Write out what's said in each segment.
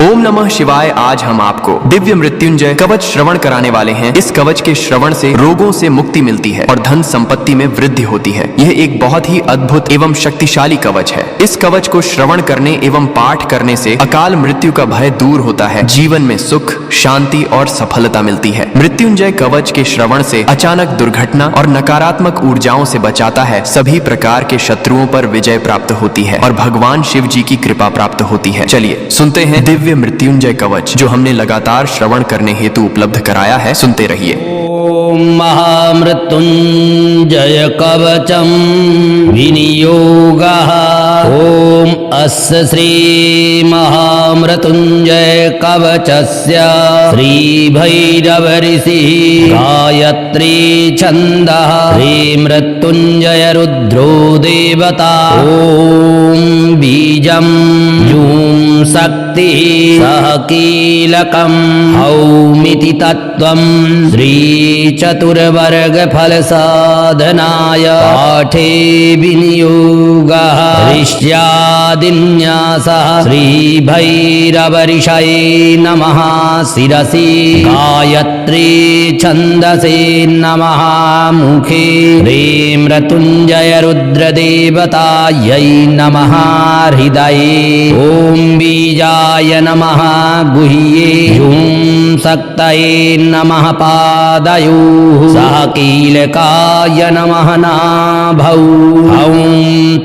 ओम नमः शिवाय। आज हम आपको दिव्य मृत्युंजय कवच श्रवण कराने वाले हैं। इस कवच के श्रवण से रोगों से मुक्ति मिलती है और धन संपत्ति में वृद्धि होती है। यह एक बहुत ही अद्भुत एवं शक्तिशाली कवच है। इस कवच को श्रवण करने एवं पाठ करने से अकाल मृत्यु का भय दूर होता है, जीवन में सुख, शांति और सफलता मिलती है। मृत्युंजय कवच के श्रवण से अचानक दुर्घटना और नकारात्मक ऊर्जाओं से बचाता है। सभी प्रकार के शत्रुओं पर विजय प्राप्त होती है और भगवान शिव जी की कृपा प्राप्त होती है। चलिए सुनते हैं दिव्य मृत्युंजय कवच जो हमने लगातार श्रवण करने हेतु उपलब्ध कराया है। सुनते रहिए। ओम महामृत्युंजय कवचम विनियोगः। ओम अस्य श्री महामृत्युंजय कवचस्य श्री भैरव ऋषिः गायत्री छन्दः श्री मृत्युंजय रुद्रो देवता। ओम बीजं जूं शक्तिः सह कीलकं हौमिति तत्त्वं श्री चतुर्वर्ग फल साधनाय पाठे विनियोगः। ऋष्यादिन्यासः श्री भैरवऋषये नमः। शिरसि गायत्री छन्दसे नमः। मुखे ह्रीं मृत्युंजय रुद्रदेवतायै नमः। हृदये ॐ बीजाय नमः। गुह्ये ॐ शक्तये नमः। पादयोः सह कीलकाय नमः। नाभौ ॐ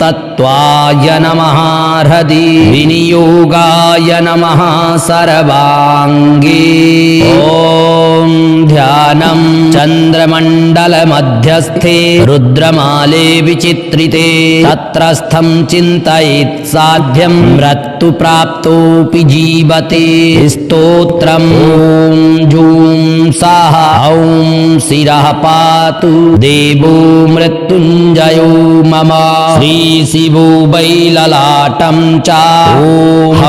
तत्त्वाय नमः। हृदि विनियोगाय नमः। सर्वाङ्गे ॐ ध्यानं चन्द्रमण्डलमध्यस्थे रुद्रमाले विचित्रिते तत्रस्थं चिन्तयेत् साध्यं मृत्युप्राप्तोऽपि जीवते। स्तोत्रम् ॐ जूं सः ॐ शिरः पातु देवो मृत्युंजयो मम। श्रीशिवो वै ललाटं च ॐ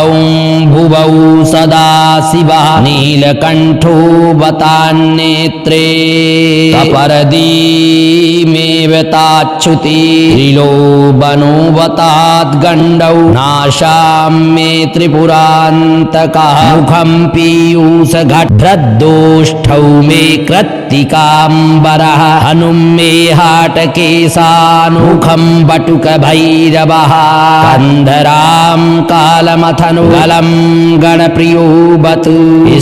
भुवौ सदा शिवः। नीलकण्ठो वतान्नेत्रे कपर्दीमेव ताच्छुति। त्रिलोबनो वताद्गण्डौ नाशां मे त्रिपुरान्तकः। मुखं पीयूषघटभ्रदोष्ठौ मे कृत्तिकाम्बरः। हनुं मे हाटकेशानुमुखं बटुकभैरवः। कन्धरां कालमथनु गलं गणप्रियो बतु।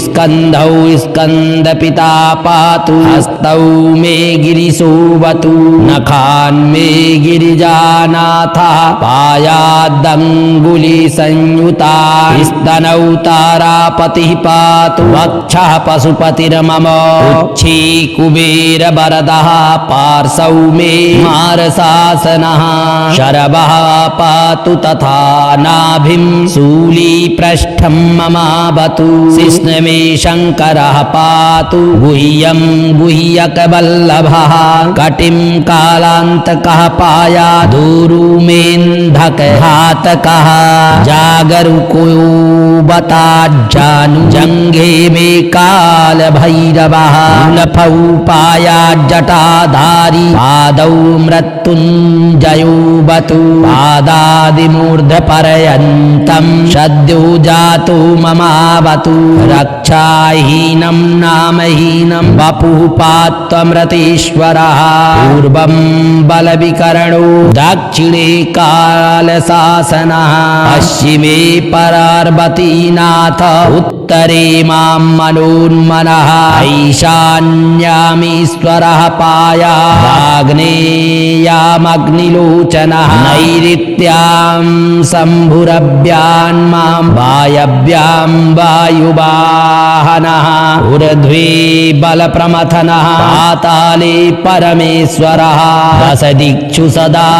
स्कन्धौ स्कन्दपिता पातु। हस्तौ मे गिरिशोऽवतु। नखान्मे गिरिजानाथः। पायादङ्गुलिसंयुता। स्तनौ तारापतिः पातु। वक्षः पशुपतिर्मम। उच्छी कुबेर वरदः। पार्श्वौ मे मारशासनः। शरवः पातु तथा नाभिं शूलीपृष्ठं ममावतु। शिश्नमे शङ्करः पातु। गुह्यं गुह्यकवल्लभः। कटिं कालान्तकः पायादूरुमेन्धकघातकः। जागरुको बताज्जानु जङ्घे मे कालभैरवः। लफौ पायाज्जटाधारी। पादौ मृत्युंजयो वतु। पादादिमूर्धपर्यन्तं सद्यो जातो ममावतु। रक्षाहीनं नामहीनं वपुः पात्वमृतेश्वरः। पूर्वं बलविकरणो दक्षिणे कालशासनः। पश्चिमे पार्वतीनाथ। उत्तरे मां मनोन्मनः। ईशान्यामीश्वरः पायाग्नेयामग्निलोचनः। नैऋत्यां शम्भुरव्यान्मां वायव्यां वायुवाहनः। ऊर्ध्वे बलप्रमथनः। पाताले परमेश्वरः। दशदिक्षु सदा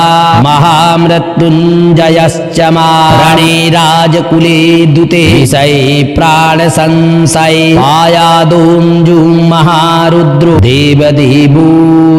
महामृत्युंजयश्च रणे राजकुले दूते। विषये प्राणसंशये पायादों जूं महारुद्रो देवदेवो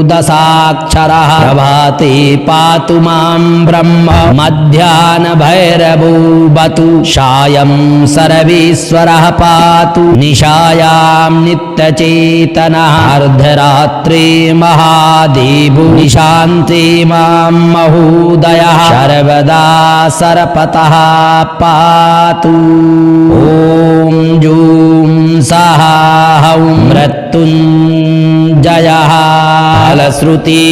दशाक्षरः। प्रभाते पातु मां ब्रह्म। मध्याह्नभैरवो वतु। सायं सर्वेश्वरः पातु। निशायां नित्यचेतनः। अर्धरात्रे महादेवो। निशान्ते मां महोदयः। सर्वदा सर्पतः पातु। ॐ फलश्रुति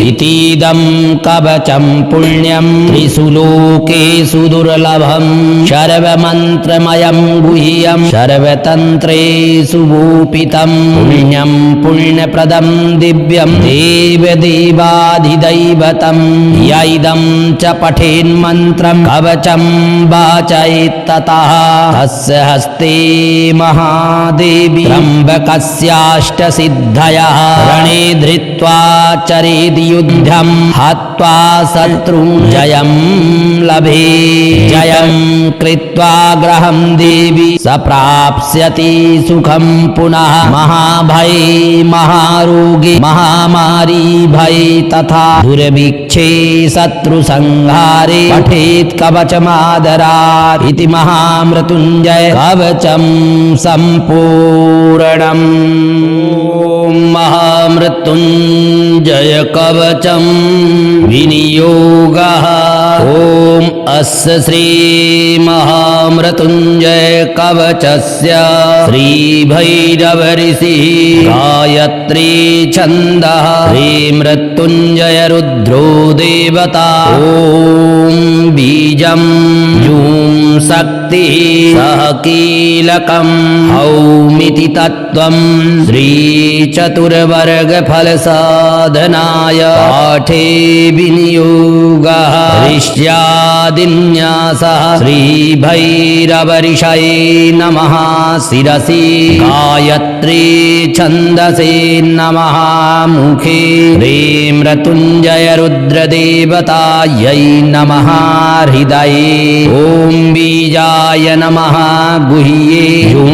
इतीदं कवचं पुण्यं त्रिषु लोकेषु दुर्लभं सर्वमन्त्रमयं गुह्यं सर्वतन्त्रेषु गोपितं पुण्यं पुण्यप्रदं दिव्यं देवदेवाधिदैवतं य इदं च पठेन्मन्त्रं कवचं वाचयेत्ततः तस्य हस्ते महादेवी त्र्यम्बकस्याष्टसिद्धयः रणे धृत्वा चरेद् युद्धं हत्वा शत्रून् जयं लभे जयं कृत्वा ग्रहं देवी स प्राप्स्यति सुखं पुनः महाभये महारोगे महामारी भये तथा दुर्भिक्षे शत्रुसंहारे पठेत् कवचमादरात् इति महामृत्युञ्जय कवचं सम्पूर्णम्। ॐ महामृत्युञ्जय कवचं विनियोगः। ॐ अस्य श्री महामृत्युञ्जय कवचस्य श्रीभैरव ऋषिः गायत्री छन्दः श्रीमृत्युञ्जय रुद्रो देवता। ॐ बीजं जूं शक्तिः सह कीलकं हौमिति तत्त्वं श्रीचतुर्वर्गफलसाधनाय पाठे विनियोगः ऋष्यादिन्यासः श्रीभैरवऋषये नमः शिरसि गायत्री छन्दसे नमः मुखे श्रीमृत्युञ्जय रुद्रदेवतायै नमः हृदये ॐ बीजाय नमः गुह्ये ॐ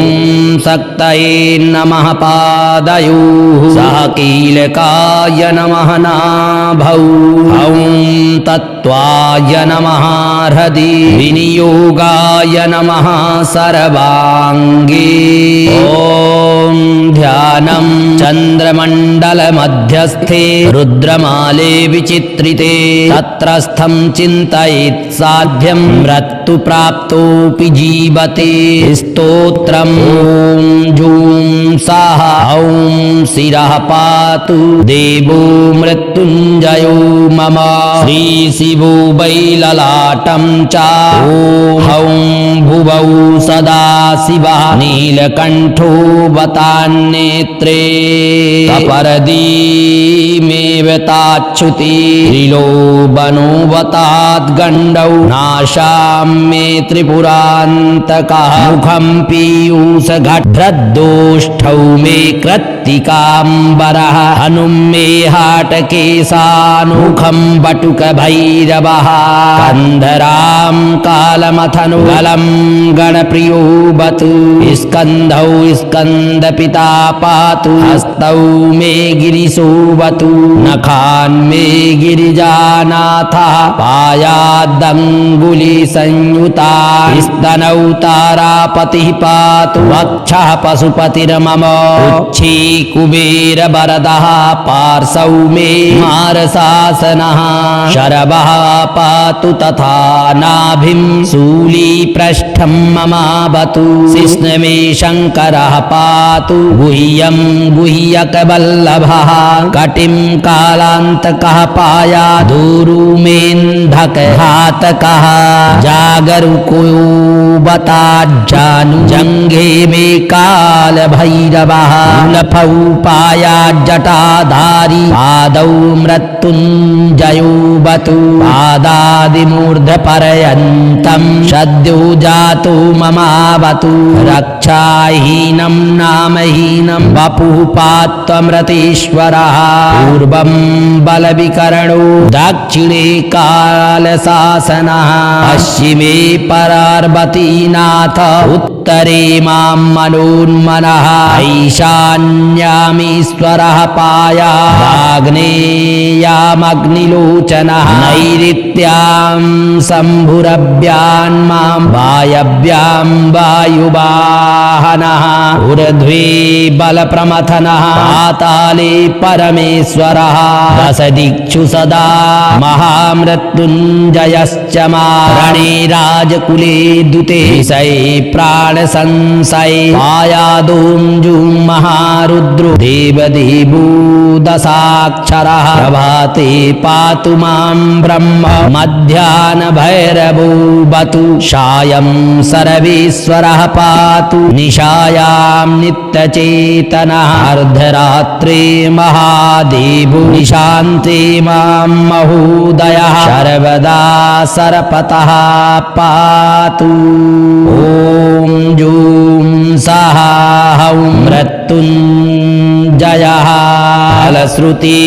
शक्तये नमः पादयोः सह कीलकाय नमः नाभौ ॐ तत्त्वाय नमः हृदि विनियोगाय नमः सर्वाङ्गे। ॐ ध्यानं चन्द्रमण्डलमध्यस्थे रुद्रमाले विचित्रिते तत्रस्थं चिन्तयेत् साध्यं मृत्युप्राप्तोऽपि जीवते स्तोत्रम् ॐ जूं सः ॐ शिरः पातु देवो मृत्युञ्जयो मम श्रीशिवो वैललाटं च ॐ भुवौ सदा शिवः नीलकण्ठो वतान्नेत्रे कपर्दीमेव ताच्छुति त्रिलोबनो वताद्गण्डौ नाशां मे त्रिपुरान्तकः मुखं पीयूषघटभ्रद्दोष्ठौ मे कृत्तिकाम्बरः हनुं मे हाटकेशानुमुखं बटुकभैरवः कन्धरां कालमथनुगलं गणप्रियो बतु स्कन्धौ स्कन्दपिता पातु हस्तौ मे गिरिशोऽवतु नखान्मे गिरिजानाथः पायादङ्गुलिसंयुता स्तनौ तारापतिः पातु वक्षः पशुपतिर्मम उच्छी कुबेरवरदः पार्श्वौ मे मारशासनः शरवः पातु तथा नाभिं शूलीपृष्ठं ममावतु शिश्नमे शङ्करः पातु गुह्यं गुह्यकवल्लभः कटिं कालान्तकः पायादुरुमेन्धकघातकः जागरुको बताज्जानुजङ्घे मे कालभैरवः लफौ पायाज्जटाधारी पादौ मृत्युञ्जयो बतु पादादिमूर्धपर्यन्तं सद्यो जातो ममावतु रक्षाहीनं नामहीनं वपुः पात्वमृतेश्वरः पूर्वं बलविकरणो दक्षिणे कालशासनः पश्चिमे परार्वतीनाथ उत्तरे मां मनोन्मनः ईशान्यामीश्वरः पायाग्नेयामग्निलोचनः नैऋत्यां शम्भुरव्यान्मां वायव्यां वायुवाहनः ऊर्ध्वे बलप्रमथनः पाताले परमेश्वरः दशदिक्षु सदा महामृत्युञ्जयश्च रणे राजकुले दुते शये प्राणसंशये पायादोऽञ्जुं महारुद्रो देवदेवो दशाक्षरः प्रभाते पातु मां ब्रह्म मध्याह्नभैरवो बतु सायं सर्वेश्वरः पातु निशायां नित्यचेतनः अर्धरात्रे महादेवो निशान्ते मां महोदयः सर्वदा सरपतः पातु ॐ जूं सः हौं मृत्युञ्जयः फलश्रुति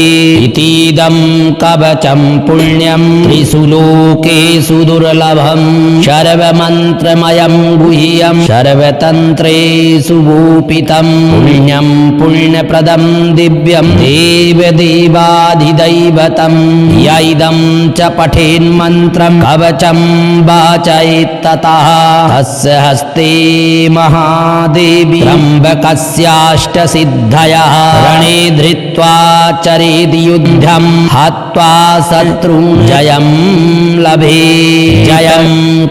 इतीदं कवचं पुण्यं त्रिषु लोकेषु दुर्लभं सर्वमन्त्रमयं गुह्यं सर्वतन्त्रेषु गोपितं पुण्यं पुण्यप्रदं दिव्यं देवदेवाधिदैवतं य इदं च पठेन्मन्त्रं कवचं वाचयेत्ततः तस्य हस्ते महादेवी त्र्यम्बकस्याष्टसिद्धयः रणे धृत्वा चरेद् युद्धं हत्वा शत्रून् जयं लभे जयं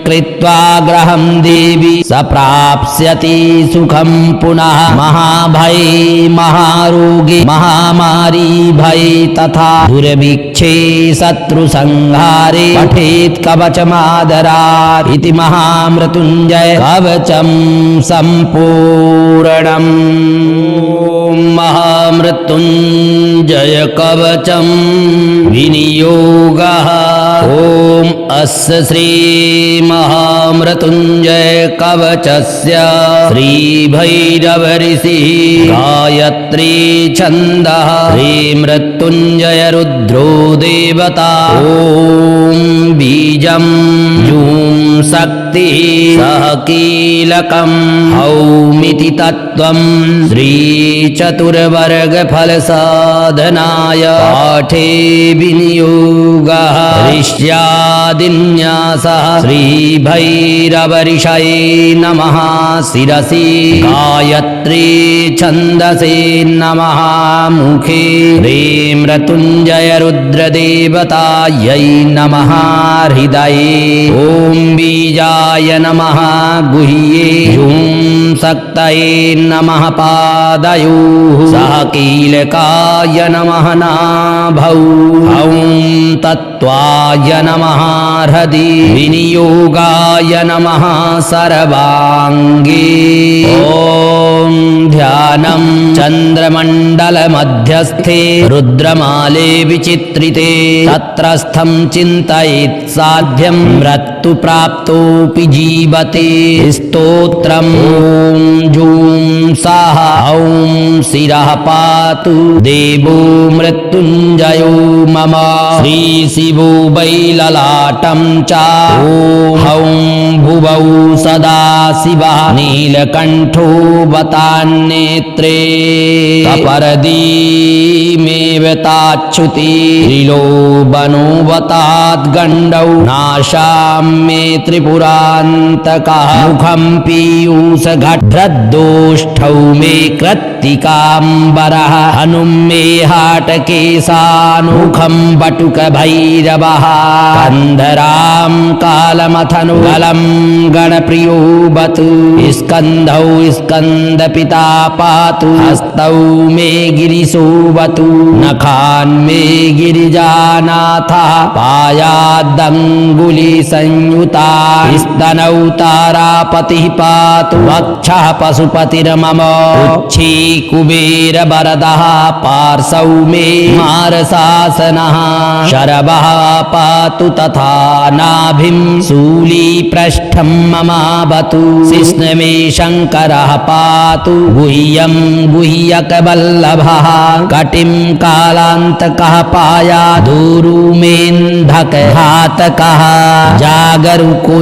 कृत्वा ग्रहं देवी स प्राप्स्यति सुखं पुनः महाभये महारोगे महामारी भये तथा दुर्भिक्षे शत्रुसंहारे पठेत् कवचमादरात् इति महामृत्युञ्जय कवचं सम्पूर्णम्। ॐ महामृत्युञ्जय कवचं विनियोगः। ॐ अस्य श्री महामृत्युञ्जय कवचस्य श्रीभैरवऋषिः गायत्री छन्दः श्रीमृत्युञ्जय रुद्रो देवता। ॐ बीजं जूं शक्तिः सह कीलकं हौमिति तत्त्वं श्रीचतुर्वर्गफलसाधनाय पाठे विनियोगः ऋष्यादिन्यासः श्रीभैरवऋषये नमः शिरसि गायत्री छन्दसे नमः मुखे श्रीमृत्युञ्जय रुद्रदेवतायै नमः हृदये ॐ बीजाय नमः गुह्ये ॐ शक्तये नमः पादयोः सह कीलकाय नमः नाभौ ॐ तत्त्वाय नमः हृदि विनियोगाय नमः सर्वाङ्गे ॐ ध्यानं चन्द्रमण्डलमध्यस्थे रुद्रमाले विचित्रिते तत्रस्थं चिन्तयेत् साध्यं मृत्युप्राप्तोऽपि जीवते स्तोत्रम् ॐ जूं सः ॐ शिरः पातु देवो मृत्युञ्जयो मम श्रीशिवो वैललाटं च ॐ भुवौ सदा शिवः नीलकण्ठो वतान्नेत्रे कपर्दीमेव ताच्छुति त्रिलोबनो वताद्गण्डौ नाशां मे त्रिपुरान्तकः मुखं पीयूषघटभ्रदोष्ठौ मे कृत्तिकाम्बरः हनुं मे हाटकेशानुमुखं बटुकभैरवः कन्धरां कालमथनु गलं गणप्रियो बतु स्कन्धौ स्कन्दपिता पातु हस्तौ मे गिरिशोऽवतु नखान्मे गिरिजानाथः पायादङ्गुलिसंयुता स्तनौ तारापतिः पातु वक्षः पशुपतिर्मम उच्छी कुबेरवरदः पार्श्वौ मे मारशासनः शरवः पातु तथा नाभिं शूलीपृष्ठं ममावतु शिश्नमे शङ्करः पातु गुह्यं गुह्यकवल्लभः कटिं कालान्तकः पायादूरुमेन्धकघातकः जागरुको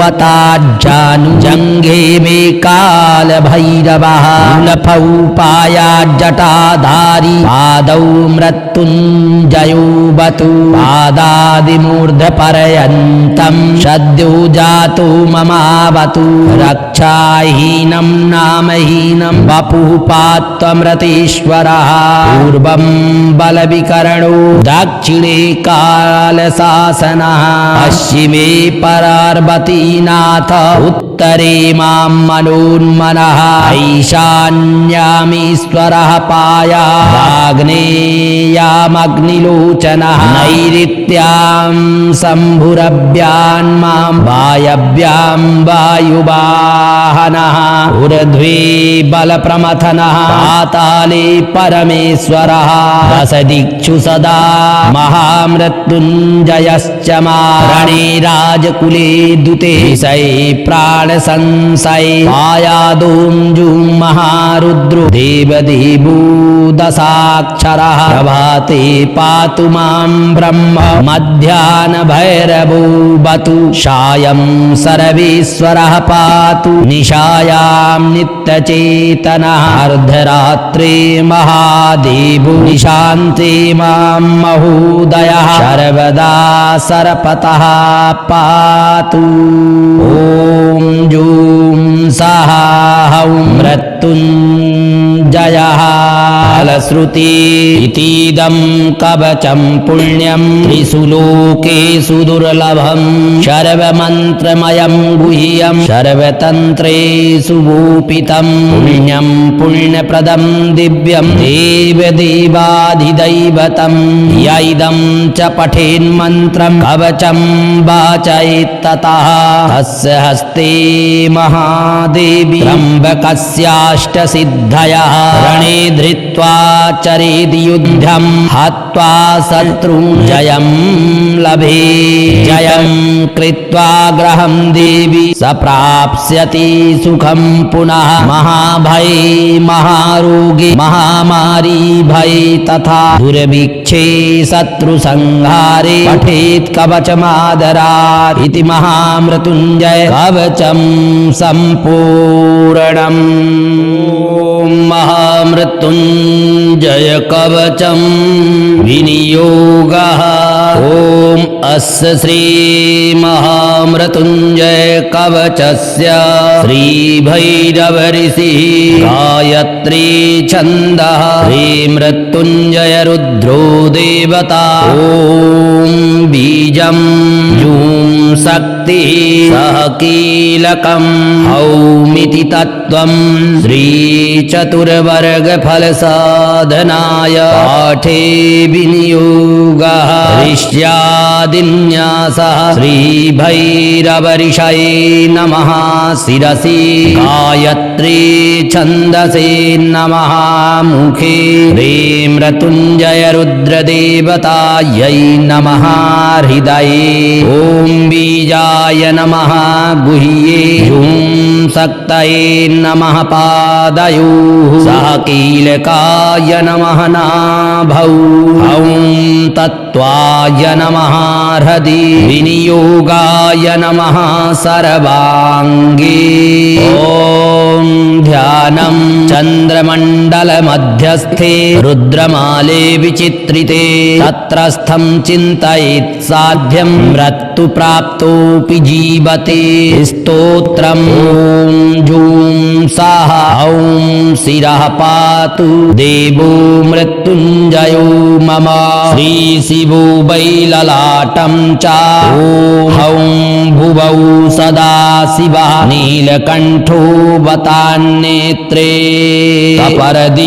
बताज्जानु जङ्घे मे कालभैरवः लफौ पायाज्जटाधारी पादौ मृत्युञ्जयो बतु पादादिमूर्धपर्यन्तं सद्यो जातो ममावतु रक्षाहीनं नामहीनं वपुः पात्वमृतेश्वरः पूर्वं बलविकरणो दक्षिणे कालशासनः पश्चिमे परार्वतीनाथ उत्तरे मां मनोन्मनः ईशान्यामीश्वरः पाया आग्नेयामग्निलोचनः नैऋत्यां शम्भुरभ्यान्मां वायव्यां वायुवाहनः ऊर्ध्वे बलप्रमथनः पाताले परमेश्वरः दशदिक्षु सदा महामृत्युञ्जयश्च रणे राजकुले दुते विषये प्राणसंशये आयादों जूं महारुद्रो देवदेवो दशाक्षरः प्रभाते पातु मां ब्रह्म मध्याह्नभैरवो बतु सायं सर्वेश्वरः पातु निशायां नित्यचेतनः अर्धरात्रे महादेवो निशान्ते मां महोदयः सर्वदा सर्पतः पातु ॐ जूं सः हौं मृत्युञ्जयः फलश्रुति इतीदं कवचं पुण्यं त्रिषु लोकेषु दुर्लभं सर्वमन्त्रमयं गुह्यं सर्वतन्त्रेषु गोपितं पुण्यं पुण्यप्रदं दिव्यं देवदेवाधिदैवतं यैदं च पठेन्मन्त्रं कवचं वाचयेत्ततः तस्य हस्ते महादेवी त्र्यम्बकस्याष्टसिद्धयः रणे धृत्वा चरेद्युद्धं हत्वा शत्रून् जयं लभे जयं कृत्वा ग्रहं देवी स प्राप्स्यति सुखं पुनः महाभये महारोगे महामारी भये तथा दुर्भिक्षे शत्रुसंहारे पठेत् कवचमादरात् इति महामृत्युञ्जय कवचं सम्पूर्णम्। ॐ महामृत्युञ्जय कवचं विनियोगः। ॐ अस्य श्री महामृत्युञ्जय कवचस्य श्रीभैरव ऋषिः गायत्री छन्दः श्रीमृत्युञ्जय रुद्रो देवता। ॐ बीजं जूं शक्तिः सह कीलकं हौमिति तत्त्वं श्रीचतुर्वर्गफलसाधनाय पाठे विनियोगः ऋष्यादिन्यासः श्रीभैरवऋषये नमः शिरसि गायत्री छन्दसे नमः मुखे श्रीमृत्युञ्जय रुद्रदेवतायै नमः हृदये ॐ बीजाय नमः गुह्ये जूं शक्तये नमः पादयोः सह कीलकाय नमः नाभौ ॐ तत्त्वाय नमः हृदि विनियोगाय नमः सर्वाङ्गे ॐ ध्यानं चन्द्रमण्डलमध्यस्थे रुद्रमाले विचित्रिते तत्रस्थं चिन्तयेत् साध्यं मृत्युप्राप्तोऽपि जीवते स्तोत्रम् ॐ जूं सः ॐ शिरः पातु देवो मृत्युञ्जयो मम श्रीशिवो वैललाटं च ॐ भुवौ सदा शिवः नीलकण्ठो वतान्नेत्रे कपर्दीमेव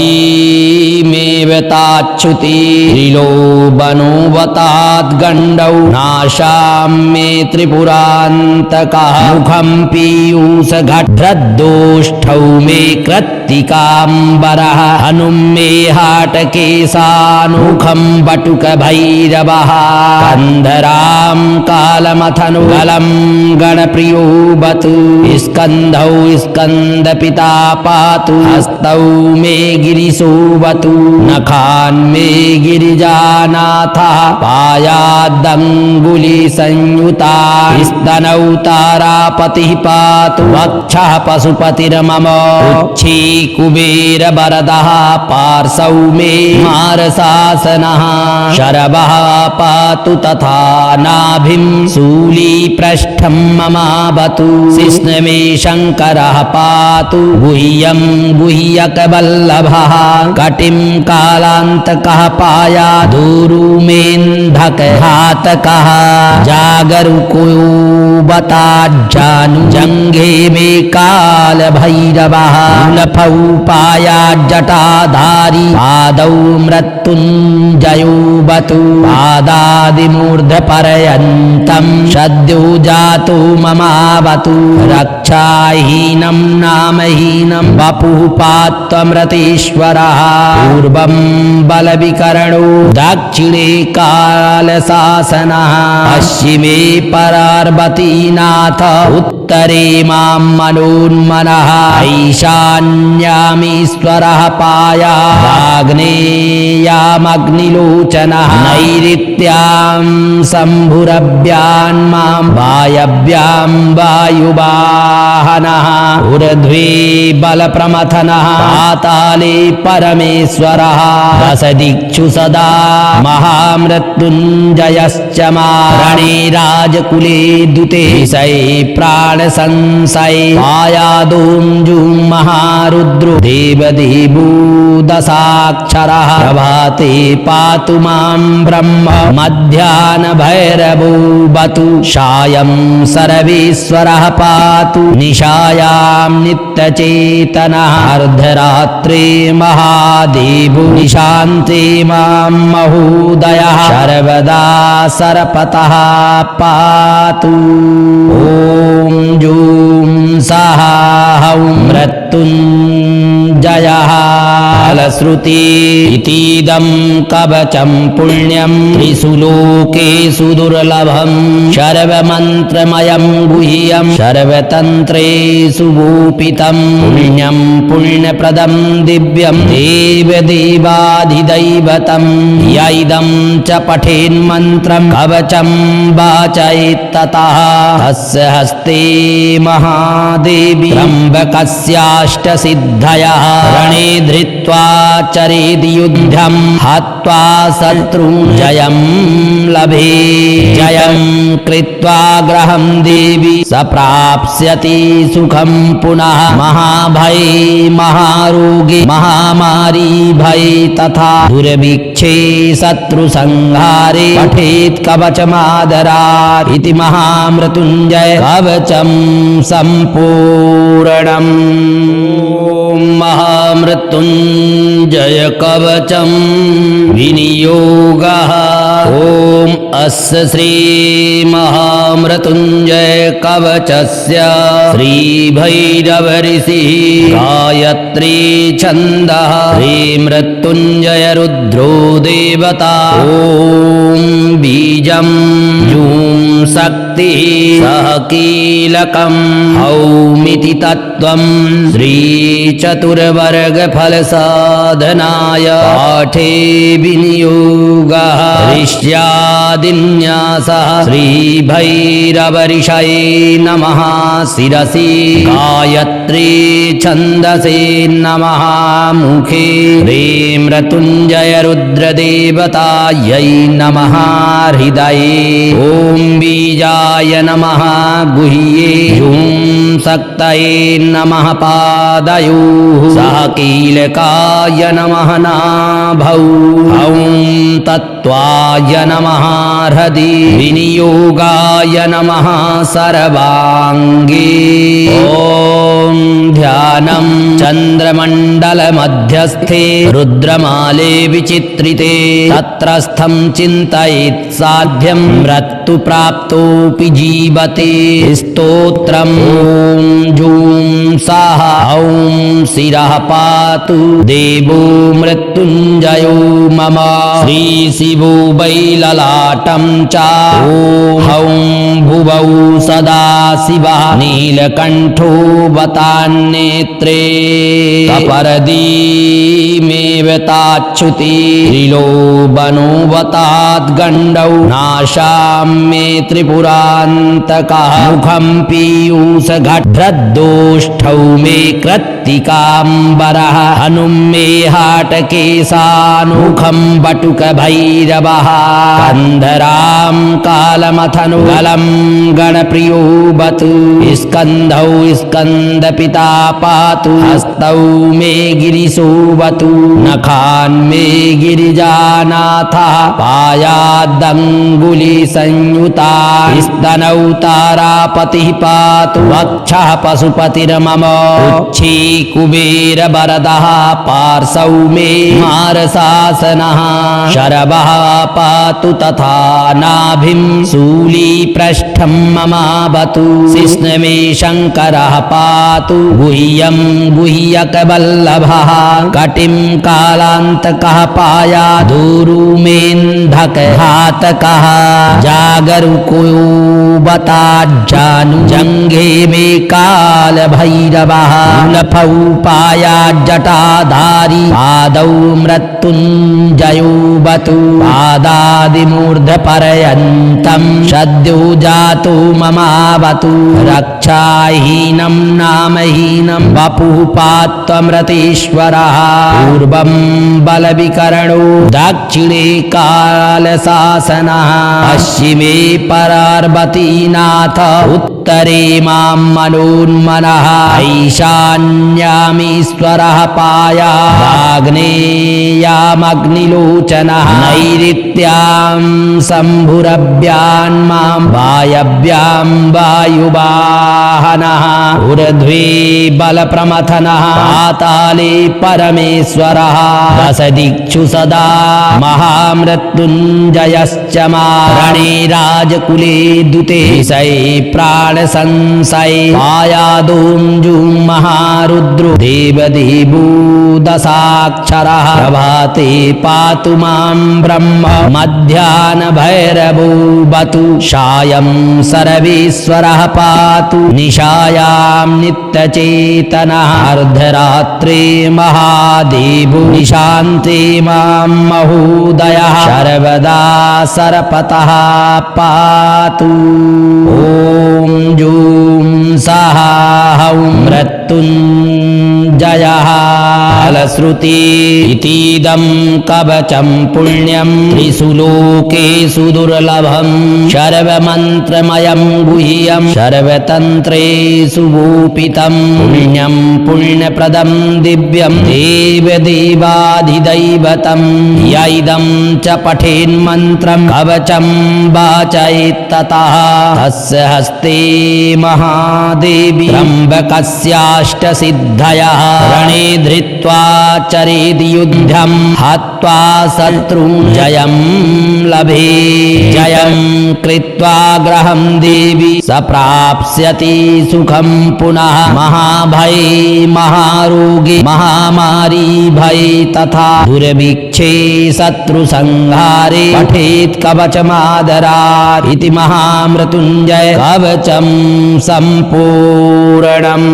ताच्छुति त्रिलोबनो वताद्गण्डौ नाशां मे त्रिपुरान्तकः मुखं पीयूषघटभ्रद्दोष्ठौ मे कृत्तिकाम्बरः हनुं मे हाटकेशानुमुखं बटुकभैरवः कन्धरां कालमथनुगलं गणप्रियो बतु स्कन्धौ स्कन्दपिता पातु हस्तौ मे गिरिशोऽवतु नखान्मे गिरिजानाथः पायादङ्गुलिसंयुता स्तनौ तारापतिः पातु वक्षः पशुपतिर्मम मम उच्छी कुबेर वरदः पार्श्वौ मे मारशासनः शरवः पातु तथा नाभिं शूलीपृष्ठं ममावतु शिष्णमे शङ्करः पातु गुह्यं गुह्यकवल्लभः कटिं कालान्तकः पायात् दूरुमेन्धक घातकः जागरुको बताज्जानु जङ्घे मे कालभैरवः लफौ पायाज्जटाधारी पादौ मृत्युञ्जयो बतु पादादिमूर्धपर्यन्तं सद्यो जातो ममावतु रक्षाहीनं नामहीनं वपुः पात्वमृतेश्वरः पूर्वं बलविकरणो दक्षिणे कालशासनः पश्चिमे परार्वतीनाथ उत्तरे मां मनोन्मनः ईशान्यामीश्वरः पायात् आग्नेयामग्निलोचनः नैऋत्यां शम्भुरव्यान्मां वायव्यां वायुवाहनः ऊर्ध्वे बलप्रमथनः पाताले परमेश्वरः दशदिक्षु सदा महामृत्युञ्जयश्च मारणे राजकुले दुते शये प्राणसंशये पायादों जुं महारुद्रो देवदेवो दशाक्षरः प्रभाते पातु मां ब्रह्म मध्याह्नभैरवो बतु सायं सर्वेश्वरः पातु निशायां नित्यचेतनः अर्धरात्रे महादेवो निशान्ते मां महोदयः सर्वदा सरपतः पातु ॐ जूं सः हौं मृत्युञ्जयः फलश्रुति इतीदं कवचं पुण्यं त्रिषु लोकेषु दुर्लभं सर्वमन्त्रमयं गुह्यं सर्वतन्त्रेषु गोपितं पुण्यं पुण्यप्रदं दिव्यं देवदेवाधिदैवतं य इदं च पठेन्मन्त्रं कवचं वाचयेत्ततः तस्य हस्ते महादेवी त्र्यम्बकस्याष्टसिद्धयः रणे धृत्वा चरेद् युद्धं हत्वा शत्रुं जयं लभे जयं कृत्वा ग्रहं देवी स प्राप्स्यति सुखं पुनः महाभये महारोगे महामारी भये तथा दुर्भिक्षे शत्रुसंहारे पठेत् कवचमादरात् इति महामृत्युञ्जय कवचं सम्पूर्णम्। ॐ महामृत्युञ्जय कवचं विनियोगः। ॐ अस्य श्री महामृत्युञ्जय कवचस्य श्रीभैरव ऋषिः गायत्री छन्दः श्रीमृत्युञ्जय रुद्रो देवता। ॐ बीजं जूं शक्तिः सह कीलकं हौमिति तत्त्वं श्रीचतुर्वर्गफलसाधनाय पाठे विनियोगः ऋष्यादिन्यासः श्रीभैरवऋषये नमः शिरसि गायत्री छन्दसे नमः मुखे श्रीमृत्युञ्जय रुद्रदेवतायै नमः हृदये ॐ बीजाय नमः गुह्ये ॐ शक्तये नमः पादयोः सह कीलकाय नमः नाभौ ॐ तत्त्वाय नमः हृदि विनियोगाय नमः सर्वाङ्गे ॐ ध्यानं चन्द्रमण्डलमध्यस्थे रुद्रमाले विचित्रिते तत्रस्थं चिन्तयेत् साध्यं मृत्युप्राप्तोऽपि जीवते स्तोत्रम् ॐ जूं सः ॐ शिरः पातु देवो मृत्युञ्जयो मम श्रीशिवो वै ललाटं परं च ॐ हौं भुवौ सदा शिवः नीलकण्ठो वतान्नेत्रे कपर्दीमेव ताच्छुति त्रिलोबनो वताद्गण्डौ नाशां मे त्रिपुरान्तकः मुखं पीयूषघटभ्रद्दोष्ठौ मे कृत्तिकाम्बरः हनुं मे हाटकेशानुमुखं बटुकभैरवः कन्धरां कालमथनु गलं गणप्रियो बतु स्कन्धौ स्कन्दपिता पातु हस्तौ मे गिरिशो बतु नखान् मे गिरिजानाथः पायादङ्गुलिसंयुता स्तनौ तारापतिः पातु वक्षः पशुपतिर्मम उच्छी कुबेरवरदः पार्श्वौ मे मारशासनः शरवः पातु तथा नाभिं शूलीपृष्ठं ममावतु शिष्ण मे शङ्करः पातु गुह्यं गुह्यकवल्लभः कटिं कालान्तकः पायादुरुमेन्धकघातकः जागरुको बताज्जानु जङ्घे मे कालभैरवः लफौ पायाज्जटाधारी पादौ मृत्युञ्जयो बतु पादादिमूर्धपर्यन्तं सद्यो जातो ममावतु रक्षाहीनं नामहीनं वपुः पात्वमृतेश्वरः पूर्वं बलविकरणो दक्षिणे कालशासनः पश्चिमे पार्वतीनाथ उत्तरे मां मनोन्मनः ईशान्यामीश्वरः पायाग्नेयामग्निलोचनः नैऋत्यां शम्भुरव्यान्मां वायव्यां वायुवाहनः ऊर्ध्वे बलप्रमथनः पाताले परमेश्वरः दशदिक्षु सदा महामृत्युञ्जयश्च रणे राजकुले दुते शये प्राणसंशये पायादोऽञ्जुं महारुद्रो देवदेवो दशाक्षरः प्रभाते पातु मां ब्रह्म मध्याह्नभैरवो बतु सायं सर्वेश्वरः पातु निशायां नित्यचेतनः अर्धरात्रे महादेवो निशान्ते मां महोदयः सर्वदा सरपतः पातु ॐ जूं सः हौं मृत्युञ्जयः फलश्रुति इतीदं कवचं पुण्यं त्रिषु लोकेषु दुर्लभं सर्वमन्त्रमयं गुह्यं सर्वतन्त्रेषु गोपितं पुण्यं पुण्यप्रदं दिव्यं देवदेवाधिदैवतं यैदं च पठेन्मन्त्रं कवचं वाचयेत्ततः तस्य हस्ते महादेवी त्र्यम्बकस्याष्टसिद्धयः रणे धृत्वा चरेद्युद्धं हत्वा शत्रून् जयं लभे जयं कृत्वा ग्रहं देवी स प्राप्स्यति सुखं पुनः महाभये महारोगे महामारी भये तथा दुर्भिक्षे शत्रुसंहारे पठेत् कवचमादरात् इति महामृत्युञ्जय कवचं सम्पूर्णम्।